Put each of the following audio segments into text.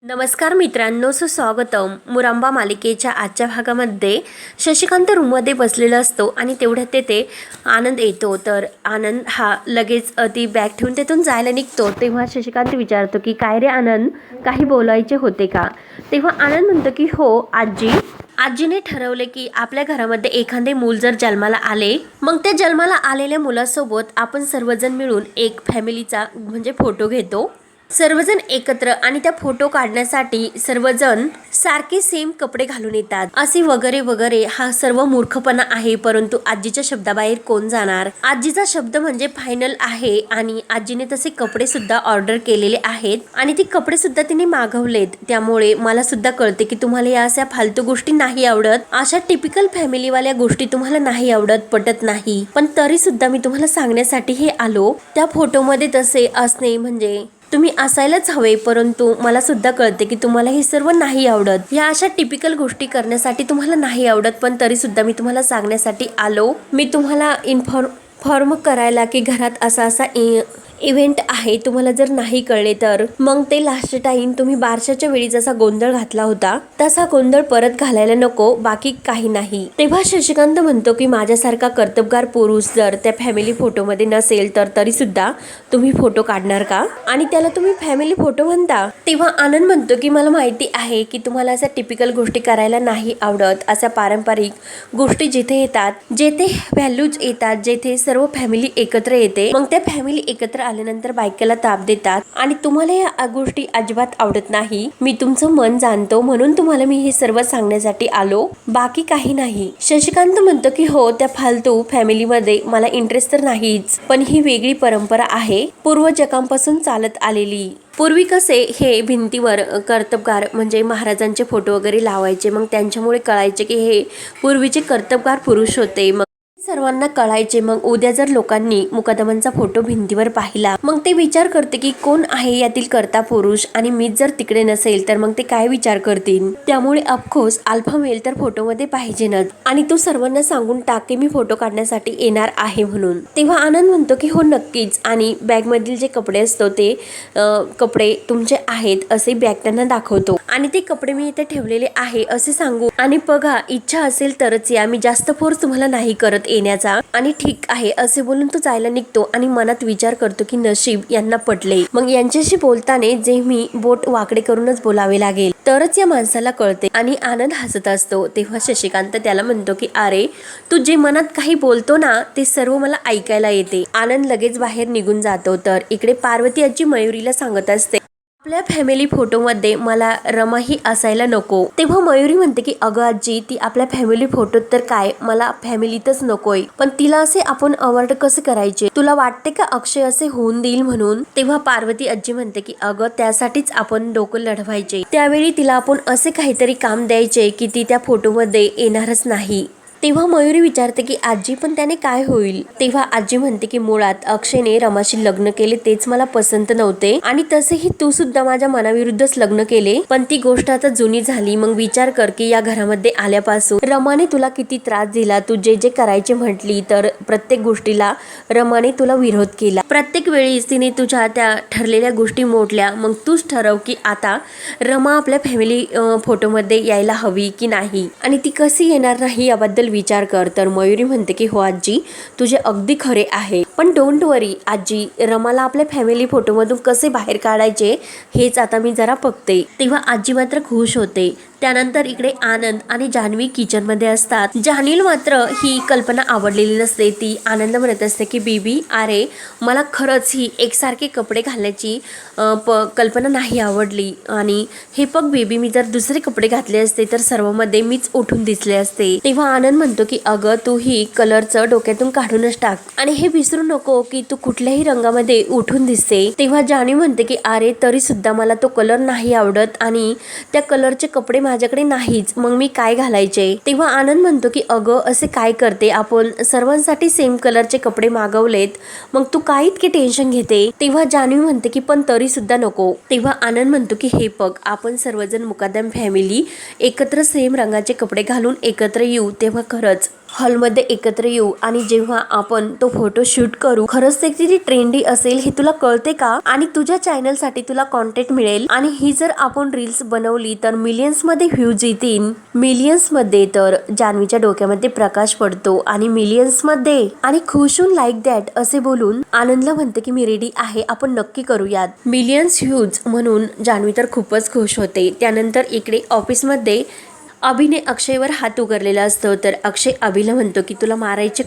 नमस्कार मित्रांनो, सुस्वागतम. मुरांबा मालिकेच्या आजच्या भागामध्ये शशिकांत रूममध्ये बसलेला असतो आणि तेवढ्यात तेथे आनंद येतो. तर आनंद हा लगेच ती बॅग ठेवून तेथून जायला निघतो. तेव्हा शशिकांत विचारतो की काय रे आनंद, काही बोलायचे होते का? तेव्हा आनंद म्हणतो की हो आजी, आजीने ठरवले की आपल्या घरामध्ये एखादे मूल जर जन्माला आले, मग त्या जन्माला आलेल्या मुलासोबत आपण सर्वजण मिळून एक फॅमिलीचा म्हणजे फोटो घेतो, सर्वजण एकत्र, आणि त्या फोटो काढण्यासाठी सर्वजण सारखे सेम कपडे घालून येतात, असे वगैरे वगैरे. हा सर्व मूर्खपणा आहे, परंतु आजीच्या शब्दाबाहेर कोण जाणार? आजीचा शब्द म्हणजे फायनल आहे आणि आजीने तसे कपडे सुद्धा ऑर्डर केलेले आहेत आणि ती कपडे सुद्धा तिने मागवलेत. त्यामुळे मला सुद्धा कळते की तुम्हाला या अशा फालतू गोष्टी नाही आवडत, अशा टिपिकल फॅमिलीवाल्या गोष्टी तुम्हाला नाही आवडत, पटत नाही. पण तरी सुद्धा मी तुम्हाला सांगण्यासाठी हे आलो. त्या फोटोमध्ये तसे असणे म्हणजे तुम्ही असायलाच हवे, परंतु मला सुद्धा कळते की तुम्हाला हे सर्व नाही आवडत. या अशा टिपिकल गोष्टी करण्यासाठी तुम्हाला नाही आवडत, पण तरी सुद्धा मी तुम्हाला सांगण्यासाठी आलो. मी तुम्हाला इन्फॉर्म करायला की घरात असा इव्हेंट आहे. तुम्हाला जर नाही कळले तर मग ते लास्ट टाइम तुम्ही बारशाच्या वेळी जसा गोंधळ घातला होता तसा गोंधळ परत घालायला नको, बाकी काही नाही. तेव्हा शशिकांत म्हणतो की माझ्यासारखा कर्तबगार पुरुष जर त्या फॅमिली फोटोमध्ये नसेल तर तरी सुद्धा तुम्ही फोटो काढणार का? आणि त्याला तुम्ही फॅमिली फोटो म्हणता? तेव्हा आनंद म्हणतो की मला माहिती आहे की तुम्हाला अशा टिपिकल गोष्टी करायला नाही आवडत. अशा पारंपरिक गोष्टी जिथे येतात, जेथे व्हॅल्यूज येतात, जेथे सर्व फॅमिली एकत्र येते, मग त्या फॅमिली एकत्र आल्यानंतर बायकाला ताप देतात आणि तुम्हाला या गोष्टी अजिबात आवडत नाही. मी तुमचं मन जाणतो, म्हणून तुम्हाला मी हे सर्व सांगण्यासाठी आलो, बाकी काही नाही. शशिकांत म्हणतो की हो, त्या फालतू फॅमिलीमध्ये मला इंटरेस्ट तर नाहीच, पण ही वेगळी परंपरा आहे, पूर्वजकांपासून चालत आलेली. पूर्वी कसे हे भिंतीवर कर्तबगार म्हणजे महाराजांचे फोटो वगैरे लावायचे, मग त्यांच्यामुळे कळायचे की हे पूर्वीचे कर्तबगार पुरुष होते. मग सर्वांना कळायचे. मग उद्या जर लोकांनी मुकदमांचा फोटो भिंतीवर पाहिला, मग ते विचार करते की कोण आहे यातील कर्ता पुरुष, आणि मीच जर तिकडे नसेल तर मग ते काय विचार करतील. त्यामुळे ऑफकोर्स अल्फा मेल तर फोटोमध्ये पाहिजेनच, आणि तू सर्वांना सांगून टाक की मी फोटो काढण्यासाठी येणार आहे म्हणून. तेव्हा आनंद म्हणतो की हो नक्कीच, आणि बॅग मधील जे कपडे असतो ते कपडे तुमचे आहेत असे बॅग त्यांना दाखवतो, आणि ते कपडे मी इथे ठेवलेले आहे असे सांगू, आणि बघा इच्छा असेल तरच या, मी जास्त फोर्स तुम्हाला नाही करत येण्याचा. आणि ठीक आहे असे बोलून तो जायला निघतो आणि मनात विचार करतो की नशीब यांना पटले. मग यांच्याशी बोलताना जे मी बोट वाकडे करूनच बोलावे लागेल तरच या माणसाला कळते. आणि आनंद हसत असतो. तेव्हा शशिकांत त्याला म्हणतो की अरे, तू जे मनात काही बोलतो ना ते सर्व मला ऐकायला येते. आनंद लगेच बाहेर निघून जातो. तर इकडे पार्वती आजी मयुरीला सांगत असते आपल्या फॅमिली फोटोमध्ये मला रमा ही असायला नको. तेव्हा मयुरी म्हणते की अगं आजी, ती आपल्या फॅमिली फोटोत तर काय, मला फॅमिलीतच नकोय, पण तिला असे आपण अवॉर्ड कसे करायचे? तुला वाटते का अक्षय असे होऊन देईल म्हणून? तेव्हा पार्वती आजी म्हणते की अगं, त्यासाठीच आपण डोकं लढवायचे. त्यावेळी तिला आपण असे काहीतरी काम द्यायचे की ती त्या फोटोमध्ये येणारच नाही. तेव्हा मयुरी विचारते की आजी, पण त्याने काय होईल? तेव्हा आजी म्हणते की मुळात अक्षयने रमाशी लग्न केले तेच मला पसंत नव्हते, आणि तसेही तू सुद्धा माझ्या मनाविरुद्धच लग्न केले, पण ती गोष्ट आता जुनी झाली. मग विचार कर की या घरामध्ये आल्यापासून रमाने तुला किती त्रास दिला. तू जे जे करायचे म्हटली तर प्रत्येक गोष्टीला रमाने तुला विरोध केला. प्रत्येक वेळीच तिने तुझ्या त्या ठरलेल्या गोष्टी मोडल्या. मग तूच ठरव की आता रमा आपल्या फॅमिली फोटोमध्ये यायला हवी की नाही, आणि ती कशी येणार नाही याबद्दल विचार कर. तर मयुरी म्हणते की हो आजी, तुझे अगदी खरे आहे, पण डोंट वरी आजी, रमाला आपल्या फॅमिली फोटोमधून कसे बाहेर काढायचे हेच आता मी जरा बघते. तेव्हा आजी मात्र खुश होते. त्यानंतर इकडे आनंद आणि जान्हवी किचन मध्ये असतात. जान्हवीला मात्र ही कल्पना आवडलेली नसते. ती आनंद म्हणत असते की बेबी, अरे मला खरंच ही एकसारखे कपडे घालण्याची कल्पना नाही आवडली, आणि हे बघ बेबी, मी जर दुसरे कपडे घातले असते तर सर्वांमध्ये मीच उठून दिसले असते. तेव्हा आनंद म्हणतो की अगं, तू ही कलरचं डोक्यातून काढूनच टाक, आणि हे विसरू नको की तू कुठल्याही रंगामध्ये उठून दिसते. तेव्हा जान्हवी म्हणते की अरे, तरी सुद्धा मला तो कलर नाही आवडत, आणि त्या कलरचे कपडे माझ्याकडे नाहीच, मग मी काय घालायचे? तेव्हा आनंद म्हणतो की अगं, असे काय करते, आपण सर्वांसाठी सेम कलरचे कपडे मागवलेत, मग तू काय इतके टेन्शन घेते? तेव्हा जान्हवी म्हणते की पण तरी सुद्धा नको. तेव्हा आनंद म्हणतो की हे बघ, आपण सर्वजण मुकादम फॅमिली एकत्र सेम रंगाचे कपडे घालून एकत्र येऊ, तेव्हा खरंच हॉलमध्ये एकत्र येऊ आणि जेव्हा आपण तो फोटो शूट करू, खरंच ते किती ट्रेंडी असेल हे तुला कळते का? आणि तुझ्या चॅनल साठी तुला कॉन्टेंट मिळेल आणि ही जर आपण रील्स बनवली तर मिलियन्स मध्ये व्ह्यूज येतील. मिलियन्स मध्ये तर जान्हवीच्या डोक्यामध्ये प्रकाश पडतो आणि मिलियन्स मध्ये आणि खुशून लाईक दॅट असे बोलून आनंदला म्हणते की मी रेडी आहे, आपण नक्की करूयात. मिलियन्स व्ह्यूज म्हणून जान्हवी तर खूपच खुश होते. त्यानंतर इकडे ऑफिसमध्ये अभिने अक्षयवर हात उगारलेला असतो. तर अक्षय अभिला म्हणतो की तुला मारायचे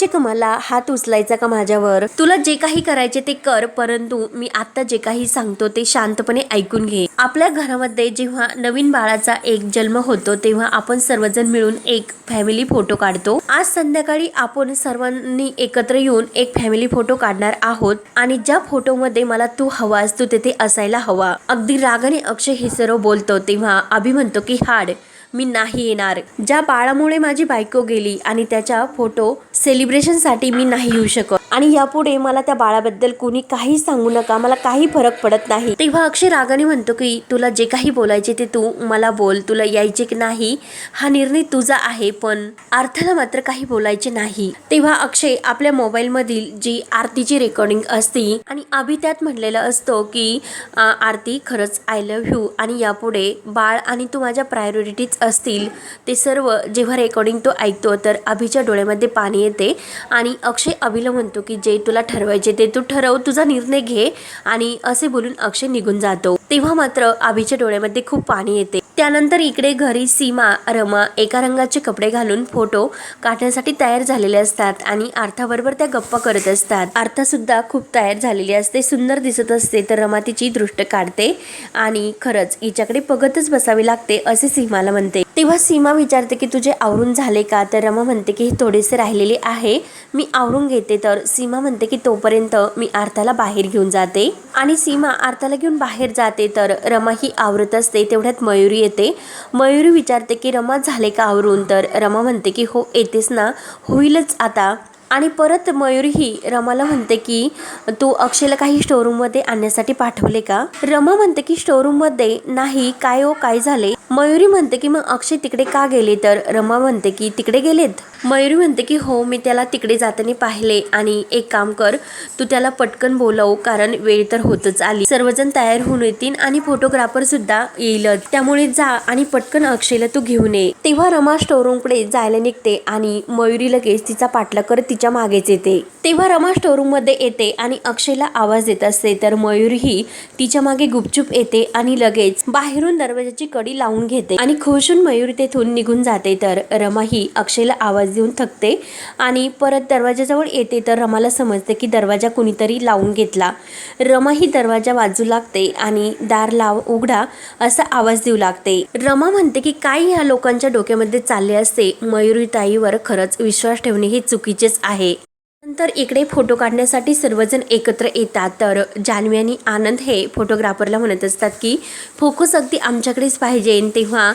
का मला हात उचलायचा का माझ्यावर? तुला जे काही करायचे ते कर, परंतु मी आता जे काही सांगतो ते शांतपणे ऐकून घे. आपल्या घरामध्ये जेव्हा नवीन बाळाचा एक जन्म होतो तेव्हा आपण सर्वजण मिळून एक फॅमिली फोटो काढतो. आज संध्याकाळी आपण सर्वांनी एकत्र येऊन एक फॅमिली फोटो काढणार आहोत आणि ज्या फोटोमध्ये मला तू हवास तू तिथे असायला हवा. अगदी रागाने अक्षय हे सर्व बोलतो तेव्हा अभि म्हणतो की हाड मी नाही येणार. ज्या बाळामुळे माझी बायको गेली आणि त्याच्या फोटो सेलिब्रेशन साठी मी नाही येऊ शकत आणि यापुढे मला त्या बाळाबद्दल कोणी काही सांगू नका, मला काही फरक पडत नाही. तेव्हा अक्षय रागाने म्हणतो की तुला जे काही बोलायचे ते तू मला बोल, तुला यायचे की नाही हा निर्णय तुझा आहे, पण अर्थाला मात्र काही बोलायचे नाही. तेव्हा अक्षय आपल्या मोबाईल मधील जी आरतीची रेकॉर्डिंग असते आणि अभि त्यात म्हणलेला असतो की आरती खरंच आय लव्ह यू आणि यापुढे बाळ आणि तू माझ्या प्रायोरिटीज असतील. ते सर्व जेव्हा रेकॉर्डिंग तो ऐकतो तर अभिच्या डोळ्यामध्ये पाणी येते आणि अक्षय अभिला म्हणतो की जे तुला ठरवायचे ते तू ठरव, तुझा निर्णय घे आणि असे बोलून अक्षय निघून जातो. तेव्हा मात्र अभिच्या डोळ्यामध्ये खूप पाणी येते. त्यानंतर इकडे घरी सीमा रमा एका रंगाचे कपडे घालून फोटो काढण्यासाठी तयार झालेले असतात आणि अर्थाबरोबर त्या गप्पा करत असतात. अर्था सुद्धा खूप तयार झालेली असते, सुंदर दिसत असते. तर रमा तिची दृष्ट काढते आणि खरंच हिच्याकडे बघतच बसावे लागते असे सीमाला म्हणते. तेव्हा सीमा विचारते की तुझे आवरून झाले का? तर रमा म्हणते की हे थोडेसे राहिलेले आहे, मी आवरून घेते. तर सीमा म्हणते की तोपर्यंत मी अर्थाला बाहेर घेऊन जाते आणि सीमा अर्थाला घेऊन बाहेर जाते. तर रमा ही आवरत असते. तेवढ्यात मयुरी येते. मयुरी विचारते की रमा झाले का आवरून? तर रमा म्हणते की हो येतेस ना, होईलच आता. आणि परत मयुरी ही रमाला म्हणते की तू अक्षयला काही स्टोरूम मध्ये आणण्यासाठी पाठवले का? रमा म्हणते की स्टोरूम मध्ये नाही, काय हो काय झाले? मयुरी म्हणते की मग अक्षय तिकडे का गेले? तर रमा म्हणते की तिकडे गेलेत. मयुरी म्हणते की हो मी त्याला तिकडे जाताना पाहिले आणि एक काम कर, तू त्याला पटकन बोलव कारण वेळ तर होतच आली. सर्वजण तयार होऊन येतील आणि फोटोग्राफर सुद्धा येईलच, त्यामुळे जा आणि पटकन अक्षयला तू घेऊन ये. तेव्हा रमा स्टोरूम कडे जायला निघते आणि मयुरी लगेच तिचा पाठलाग करत तिच्या मागेच येते. तेव्हा रमा स्टोरूम मध्ये येते आणि अक्षयला आवाज देत असते. तर मयुरी ही तिच्या मागे गुपचूप येते आणि लगेच बाहेरून दरवाजाची कडी लावून घेते आणि खुशून मयुरी तेथून निघून जाते. तर रमा ही अक्षयला आवाज देऊन थकते आणि परत दरवाजाजवळ येते. तर रमाला समजते की दरवाजा कुणीतरी लावून घेतला. रमा ही दरवाजा वाजू लागते आणि दार लाव उघडा असा आवाज देऊ लागते. रमा म्हणते की काय ह्या लोकांच्या डोक्यामध्ये चालले असते, मयुरी ताईवर खरंच विश्वास ठेवणे हे चुकीचेच आहे. नंतर इकडे फोटो काढण्यासाठी सर्वजण एकत्र येतात. तर जान्हवी आणि आनंद हे फोटोग्राफरला म्हणत असतात की फोकस अगदी आमच्याकडेच पाहिजे. तेव्हा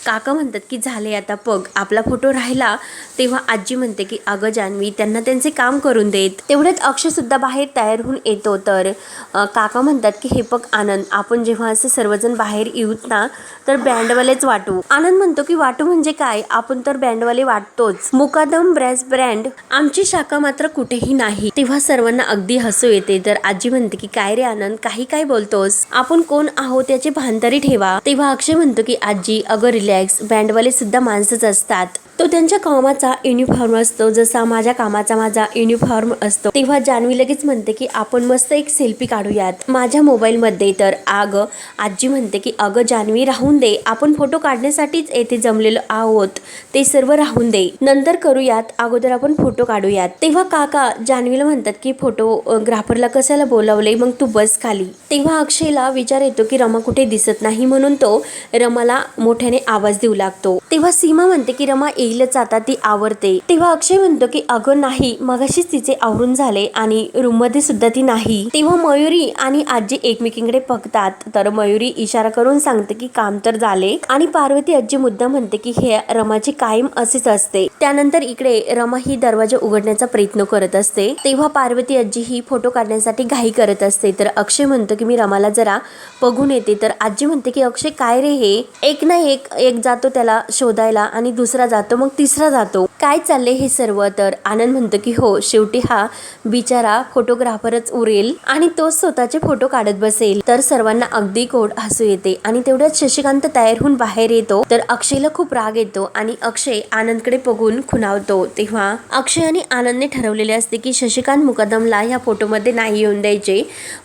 काका म्हणतात की झाले आता बघ आपला फोटो राहिला. तेव्हा आजी म्हणते की अगं जान्हवी त्यांना त्यांचे काम करून देत. तेवढ्यात अक्षय सुद्धा बाहेर तयार होऊन येतो. तर काका म्हणतात की हे बघ आनंद, आपण जेव्हा असे सर्वजण बाहेर येऊत ना तर बँडवालेच वाटू. आनंद म्हणतो की वाटू म्हणजे काय, आपण तर बँडवाले वाटतोच, मुकादम ब्रॅस ब्रँड आमची शाखा मात्र कुठेही नाही. तेव्हा सर्वांना अगदी हसू येते. तर आजी म्हणते की काय रे आनंद, काही काय बोलतोस, आपण कोण आहोत याचे भान तरी ठेवा. तेव्हा अक्षय म्हणतो की आजी अगं रिलॅक्स, बँडवाले सुद्धा माणसंच असतात, तो त्यांच्या कामाचा युनिफॉर्म असतो जसा माझ्या कामाचा माझा युनिफॉर्म असतो. तेव्हा जान्हवी लगेच म्हणते की आपण मस्त एक सेल्फी काढूयात माझ्या मोबाईल मध्ये. तर आजी म्हणते की अगं जान्हवी राहून दे, आपण फोटो काढण्यासाठीच येथे जमलेलो आहोत, ते सर्व राहून दे, नंतर करूयात, अगोदर आपण फोटो काढूयात. तेव्हा काका जान्हवीला म्हणतात की फोटोग्राफरला कशाला बोलावले, मग तू बस खाली. तेव्हा अक्षयला विचार येतो की रमा कुठे दिसत नाही म्हणून तो रमाला मोठ्याने आवाज देऊ लागतो. तेव्हा सीमा म्हणते की रमा येईलच आता, ती आवरते. तेव्हा अक्षय म्हणतो की अगं नाही, मगाशीच तिचे आवरून झाले आणि रूम मध्ये सुद्धा ती नाही. तेव्हा मयुरी आणि आजी एकमेकींकडे बघतात. तर मयुरी इशारा करून सांगते की काम तर झाले आणि पार्वती आजी मुद्दा म्हणते की हे रमाची कायम असेच असते. त्यानंतर इकडे रमा ही दरवाजा उघडण्याचा प्रयत्न करत असते. तेव्हा पार्वती आजी ही फोटो काढण्यासाठी घाई करत असते. तर अक्षय म्हणतो की मी रमाला जरा बघून येते. तर आजी म्हणते की अक्षय काय रे हे, एक ना एक जातो त्याला शोधायला आणि दुसरा जातो, मग तिसरा जातो. काय चालले हे सर्व? तर आनंद म्हणतो की हो, शेवटी हा बिचारा फोटोग्राफरच उरेल आणि तो स्वतःचे फोटो काढत बसेल. तर सर्वांना अगदी गोड हसू येते आणि तेवढ्यात शशिकांत तयार होऊन बाहेर येतो. तर अक्षयला खूप राग येतो आणि अक्षय आनंदकडे बघून खुणावतो. तेव्हा अक्षय आणि आनंदने ठरवलेले असते की शशिकांत मुकदमला या फोटोमध्ये नाही येऊन द्यायचे.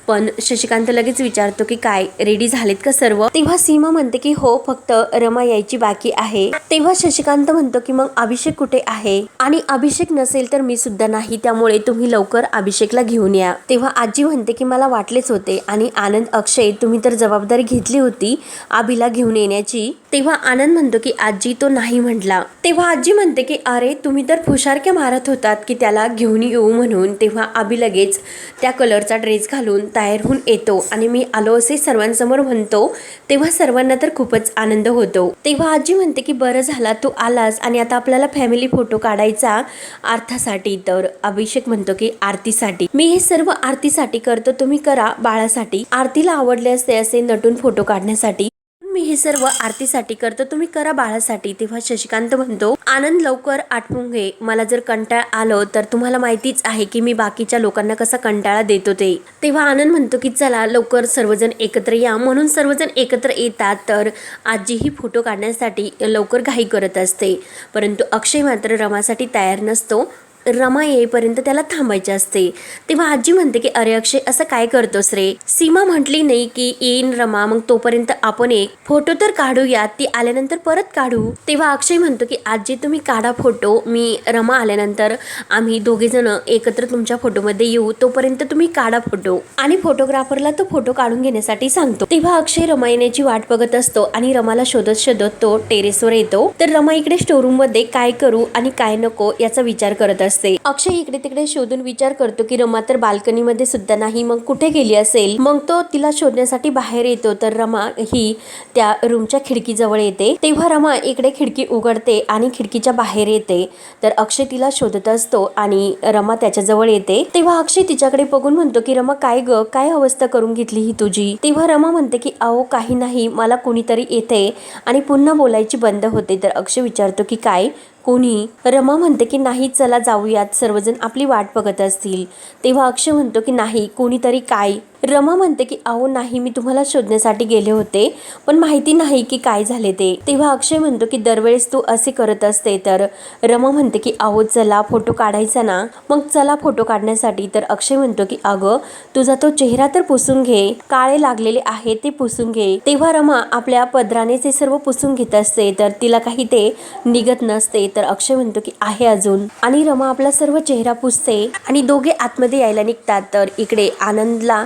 पण शशिकांत लगेच विचारतो की काय रेडी झालेत का सर्व? तेव्हा सीमा म्हणते की हो, फक्त रमा यायची बाकी आहे. तेव्हा शशिकांत म्हणतो की मग अभिषेक कुठे आहे? आणि अभिषेक नसेल तर मी सुद्धा नाही, त्यामुळे तुम्ही लवकर अभिषेकला घेऊन या. तेव्हा आजी म्हणते की मला वाटलेच होते. आणि आनंद, अक्षय, तुम्ही तर जबाबदारी घेतली होती अभिला घेऊन येण्याची. तेव्हा आनंद म्हणतो की आजी तो नाही म्हटला. तेव्हा आजी म्हणते की अरे तुम्ही तर फुशारक्या मारत होतात की त्याला घेऊन येऊ म्हणून. तेव्हा अभि लगेच त्या कलरचा ड्रेस घालून तयार होऊन येतो आणि मी आलो असे सर्वांसमोर म्हणतो. तेव्हा सर्वांना तर खूपच आनंद होतो. तेव्हा आजी म्हणते की बरं झाला तू आलास आणि आता आपल्याला फॅमिली फोटो काढायचा अर्थासाठी. तर अभिषेक म्हणतो की आरतीसाठी. मी हे सर्व आरतीसाठी करतो, तुम्ही करा बाळासाठी. आरतीला आवडले असते असे नटून फोटो काढण्यासाठी, मी हे सर्व आरतीसाठी करतो, तुम्ही करा बाळासाठी. तेव्हा शशिकांत म्हणतो आनंद लवकर आठवून घे, मला जर कंटाळा आलो तर तुम्हाला माहितीच आहे की मी बाकीच्या लोकांना कसा कंटाळा देतो ते. तेव्हा आनंद म्हणतो की चला लवकर सर्वजण एकत्र या. म्हणून सर्वजण एकत्र येतात. तर आजी ही फोटो काढण्यासाठी लवकर घाई करत असते, परंतु अक्षय मात्र रमासाठी तयार नसतो. रमा येईपर्यंत त्याला थांबायचे असते. तेव्हा आजी म्हणते की अरे अक्षय असं काय करतोस रे? सीमा म्हटली नाही की येईन रमा, मग तोपर्यंत आपण एक फोटो तर काढूया, ती आल्यानंतर परत काढू. तेव्हा अक्षय म्हणतो की आजी तुम्ही काढा फोटो, मी रमा आल्यानंतर आम्ही दोघे जण एकत्र तुमच्या फोटोमध्ये येऊ, तोपर्यंत तुम्ही काढा फोटो. आणि फोटोग्राफरला तो फोटो काढून घेण्यासाठी सांगतो. तेव्हा अक्षय रमा येण्याची वाट बघत असतो आणि रमाला शोधत शोधत तो टेरेसवर येतो. तर रमा इकडे स्टोरूम मध्ये काय करू आणि काय नको याचा विचार करत असतो. अक्षय इकडे तिकडे शोधून विचार करतो की रमा तर बाल्कनी मध्ये सुद्धा नाही, मग कुठे गेली असेल. मग तो तिला शोधण्यासाठी बाहेर येतो. तर रमा ही त्या रूमच्या खिडकीजवळ येते. तेव्हा रमा इकडे खिडकी उघडते आणि खिडकीच्या बाहेर येते. तर अक्षय तिला शोधत असतो आणि रमा त्याच्याजवळ येते. तेव्हा अक्षय तिच्याकडे बघून म्हणतो की रमा काय ग, काय अवस्था करून घेतली ही तुझी? तेव्हा रमा म्हणते की अहो काही नाही, मला कोणीतरी येते आणि पुन्हा बोलायची बंद होते. तर अक्षय विचारतो की काय, कोणी? रमा म्हणते की नाही चला जाऊयात, सर्वजण आपली वाट बघत असतील. तेव्हा अक्षय म्हणतो की नाही कोणीतरी काय? रमा म्हणते की अहो नाही, मी तुम्हाला शोधण्यासाठी गेले होते पण माहिती नाही की काय झाले ते. तेव्हा अक्षय म्हणतो की दरवेळेस तू असे करत असते. तर रमा म्हणते की अहो चला फोटो काढायचा ना, मग चला फोटो काढण्यासाठी. तर अक्षय म्हणतो की अगं तुझा तो चेहरा तर पुसून घे, काळे लागलेले आहे ते पुसून घे. तेव्हा रमा आपल्या पदराने ते सर्व पुसून घेत असते. तर तिला काही ते निघत नसते. तर अक्षय म्हणतो की आहे अजून, आणि रमा आपला सर्व चेहरा पुसते आणि दोघे आतमध्ये यायला निघतात. तर इकडे आनंदला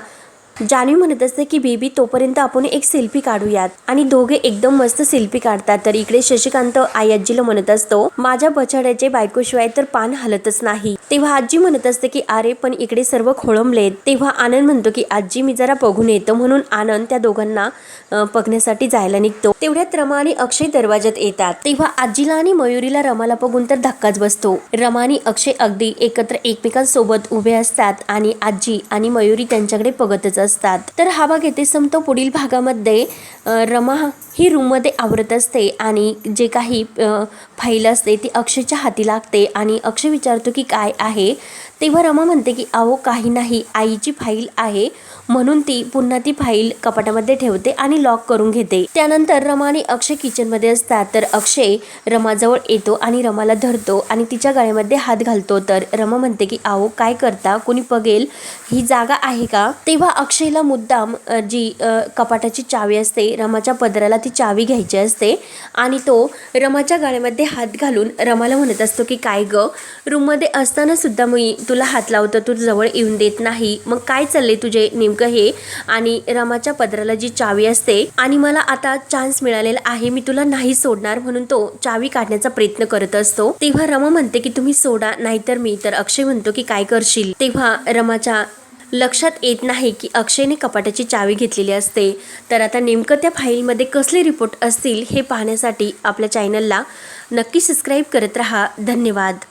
जान्हवी म्हणत असते की बेबी तोपर्यंत आपण एक सेल्फी काढूयात, आणि दोघे एकदम मस्त सेल्फी काढतात. तर इकडे शशिकांत आई आजीला म्हणत असतो माझ्या बछड्याचे बायकोशिवाय तर पान हलतच नाही. तेव्हा आजी म्हणत असते की अरे पण इकडे सर्व खोळंबलेत. तेव्हा आनंद म्हणतो की आजी मी जरा बघून येतो. म्हणून आनंद त्या दोघांना बघण्यासाठी जायला निघतो. तेवढ्यात रमा आणि अक्षय दरवाजात येतात. तेव्हा आजीला आणि मयुरीला रमाला बघून तर धक्काच बसतो. रमा आणि अक्षय अगदी एकत्र एकमेकांसोबत उभे असतात आणि आजी आणि मयुरी त्यांच्याकडे बघतच असतात. तर हा भाग येथे संपतो. पुढील भागामध्ये रमा ही रूम मध्ये आवरत असते आणि जे काही फाईल असते ती अक्षयच्या हाती लागते आणि अक्षय विचारतो की काय आहे. तेव्हा रमा म्हणते की अहो काही नाही, आईची फाईल आहे म्हणून ती पुन्हा ती फाईल कपाटामध्ये ठेवते आणि लॉक करून घेते. त्यानंतर रमा आणि अक्षय किचन मध्ये असतात. तर अक्षय रमाजवळ येतो आणि रमाला धरतो आणि तिच्या गळ्यामध्ये हात घालतो. तर रमा म्हणते की अहो काय करता, कोणी बघेल, ही जागा आहे का? तेव्हा अक्षयला मुद्दाम जी कपाटाची चावी असते रमाच्या पदराला ती चावी घ्यायची असते आणि तो रमाच्या गळ्यामध्ये हात घालून रमाला म्हणत असतो की काय ग, रूम मध्ये असताना सुद्धा मी तुला हात लावतो, तू जवळ येऊन देत नाही, मग काय चालले तुझे नेमकं हे? आणि रमाच्या पदराला जी चावी असते आणि मला आता चान्स मिळालेला आहे, मी तुला नाही सोडणार, म्हणून तो चावी काढण्याचा प्रयत्न करत असतो. तेव्हा रमा म्हणते की तुम्ही सोडा नाहीतर मी. तर अक्षय म्हणतो की काय करशील? तेव्हा रमाच्या लक्षात येत नाही की अक्षयने कपाटाची चावी घेतलेली असते. तर आता नेमकं त्या फाईलमध्ये कसले रिपोर्ट असतील हे पाहण्यासाठी आपल्या चॅनलला नक्की सबस्क्राईब करत राहा. धन्यवाद.